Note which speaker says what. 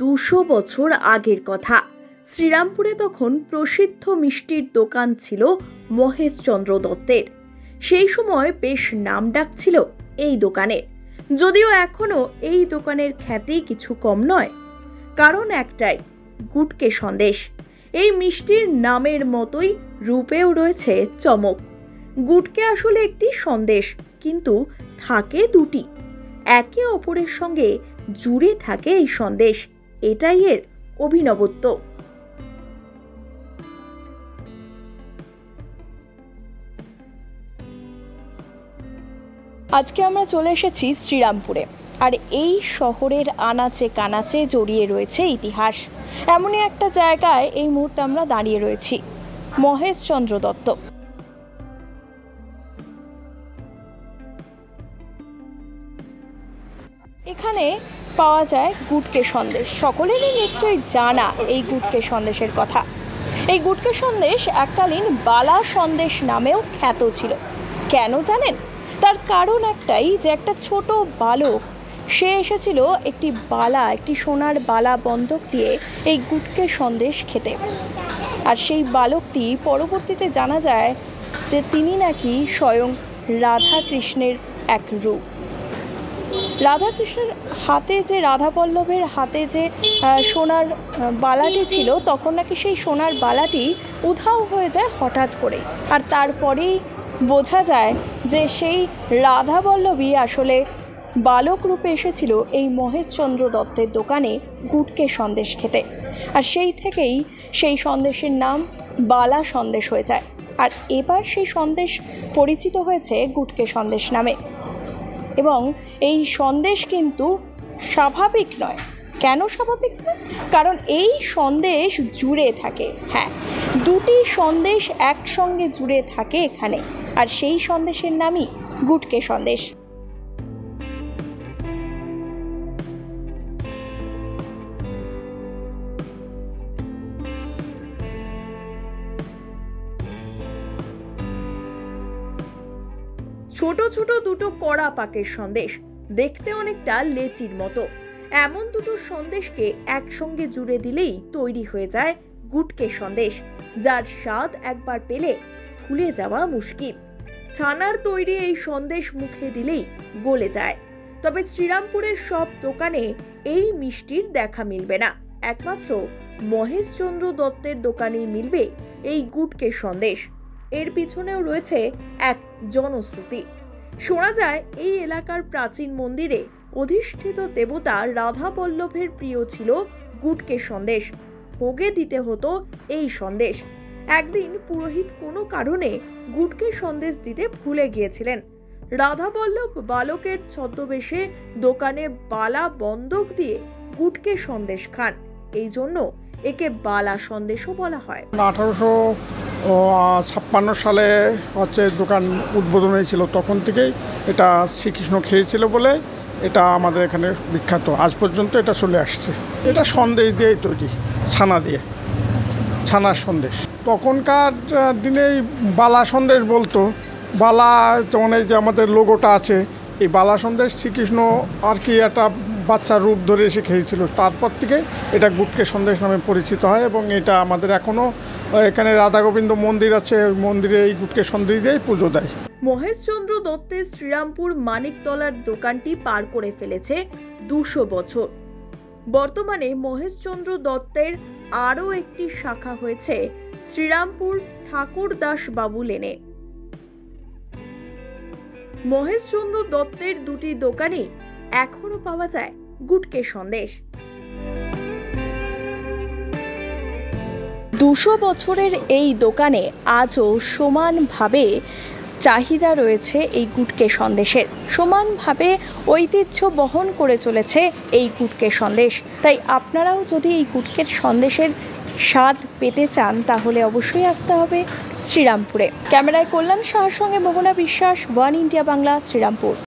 Speaker 1: 200 বছর আগের কথা। শ্রীরামপুরে তখন প্রসিদ্ধ মিষ্টির দোকান ছিল মহেশচন্দ্র দত্তের। সেই সময় বেশ নামডাক ছিল এই দোকানের, যদিও এখনো এই দোকানের খ্যাতি কিছু কম নয়। কারণ একটাই, গুটকে সন্দেশ। এই মিষ্টির নামের মতোই রূপেও রয়েছে চমক। গুটকে আসলে একটি সন্দেশ, কিন্তু থাকে দুটি, একে অপরের সঙ্গে জুড়ে থাকে এই সন্দেশ। এটাই এর অভিনবত্ব। আজকে আমরা চলে এসেছি শ্রীরামপুরে, আর এই শহরের আনাচে কানাচে জড়িয়ে রয়েছে ইতিহাস। এমনই একটা জায়গায় এই মুহূর্তে আমরা দাঁড়িয়ে রয়েছি, মহেশচন্দ্র দত্ত। এখানে পাওয়া যায় গুটকে সন্দেশ। সকলেরই নিশ্চয়ই জানা এই গুটকে সন্দেশের কথা। এই গুটকে সন্দেশ এককালীন বালা সন্দেশ নামেও খ্যাত ছিল। কেন জানেন? তার কারণ একটাই, যে একটা ছোট বালক সে এসেছিল একটি সোনার বালা বন্ধক দিয়ে এই গুটকে সন্দেশ খেতে। আর সেই বালকটি পরবর্তীতে জানা যায় যে তিনি নাকি স্বয়ং রাধা কৃষ্ণের এক রূপ। রাধাকৃষ্ণের হাতে যে রাধাবল্লভের হাতে যে সোনার বালাটি ছিল, তখন নাকি সেই সোনার বালাটি উধাও হয়ে যায় হঠাৎ করে। আর তারপরেই বোঝা যায় যে সেই রাধাবল্লভী আসলে বালক রূপে এসেছিল এই মহেশচন্দ্র দত্তের দোকানে গুটকে সন্দেশ খেতে। আর সেই থেকেই সেই সন্দেশের নাম বালা সন্দেশ হয়ে যায়। আর এবার সেই সন্দেশ পরিচিত হয়েছে গুটকে সন্দেশ নামে। এবং এই সন্দেশ কিন্তু স্বাভাবিক নয়। কেন স্বাভাবিক নয়? কারণ এই সন্দেশ জুড়ে থাকে। হ্যাঁ, দুটি সন্দেশ একসঙ্গে জুড়ে থাকে এখানে, আর সেই সন্দেশের নামই গুটকে সন্দেশ। ছোট ছোট দুটো কড়া পাকের সন্দেশ, দেখতে অনেকটা লেচির মতো। এমন দুটো সন্দেশকে একসঙ্গে জুড়ে দিলেই তৈরি হয়ে যায় গুটকে সন্দেশ, যার স্বাদ একবার পেলে ভুলে যাওয়া মুশকিল। ছানার তৈরি এই সন্দেশ মুখে দিলেই গলে যায়। তবে শ্রীরামপুরের সব দোকানে এই মিষ্টির দেখা মিলবে না। একমাত্র মহেশচন্দ্র দত্তের দোকানেই মিলবে এই গুটকে সন্দেশ। এর পিছনেও রয়েছে এক জনশ্রুতি। শোনা যায় এই এলাকার প্রাচীন মন্দিরে অধিষ্ঠিত দেবতা রাধাবল্লভের প্রিয় ছিল গুটকে সন্দেশ। ভোগে দিতে হতো এই সন্দেশ। একদিন পুরোহিত কোনো কারণে গুটকে সন্দেশ দিতে ভুলে গিয়েছিলেন। রাধাবল্লভ বালকের ছদ্মবেশে দোকানে বালা বন্ধক দিয়ে গুটকে সন্দেশ খান। এই জন্য একে বালা সন্দেশও বলা হয়।
Speaker 2: 1856 সালে দোকান উদ্বোধন হয়েছিল। তখন থেকেই এটা শ্রীকৃষ্ণ খেয়েছিল বলে এটা আমাদের এখানে বিখ্যাত। আজ পর্যন্ত এটা চলে আসছে। এটা সন্দেশ দিয়ে তৈরি, ছানা দিয়ে, ছানার সন্দেশ। তখনকার দিনে বালা সন্দেশ বলতো। বালা যেমন এই যে আমাদের লোগোটা আছে, এই বালা সন্দেশ শ্রীকৃষ্ণ আর কি একটা বাচ্চার রূপ ধরে এসে খেয়েছিল। তারপর থেকে এটা গুটকে সন্দেশ নামে পরিচিত হয়। এবং এটা আমাদের এখনও এখানে রাধা গোবিন্দ মন্দির আছে, ওই মন্দিরে এই গুটকে সন্দেশ দিয়ে পুজো দেয়।
Speaker 1: মহেশচন্দ্র দত্তের শ্রীরামপুর মানিকতলার দোকানটি পার করে ফেলেছে 200 বছর। বর্তমানে মহেশচন্দ্র দত্তের আরও একটি শাখা হয়েছে শ্রীরামপুর ঠাকুরদাস বাবু লেনে। মহেশচন্দ্র দত্তের দুটি দোকানে এখনো পাওয়া যায় গুটকে সন্দেশ। 200 বছরের এই দোকানে আজও সমানভাবে চাহিদা রয়েছে এই গুটকে সন্দেশের। সমানভাবে ঐতিহ্য বহন করে চলেছে এই গুটকে সন্দেশ। তাই আপনারাও যদি এই গুটকের সন্দেশের স্বাদ পেতে চান, তাহলে অবশ্যই আসতে হবে শ্রীরামপুরে। ক্যামেরায় কল্যাণ সাহার সঙ্গে মোহনা বিশ্বাস, ওয়ান ইন্ডিয়া বাংলা, শ্রীরামপুর।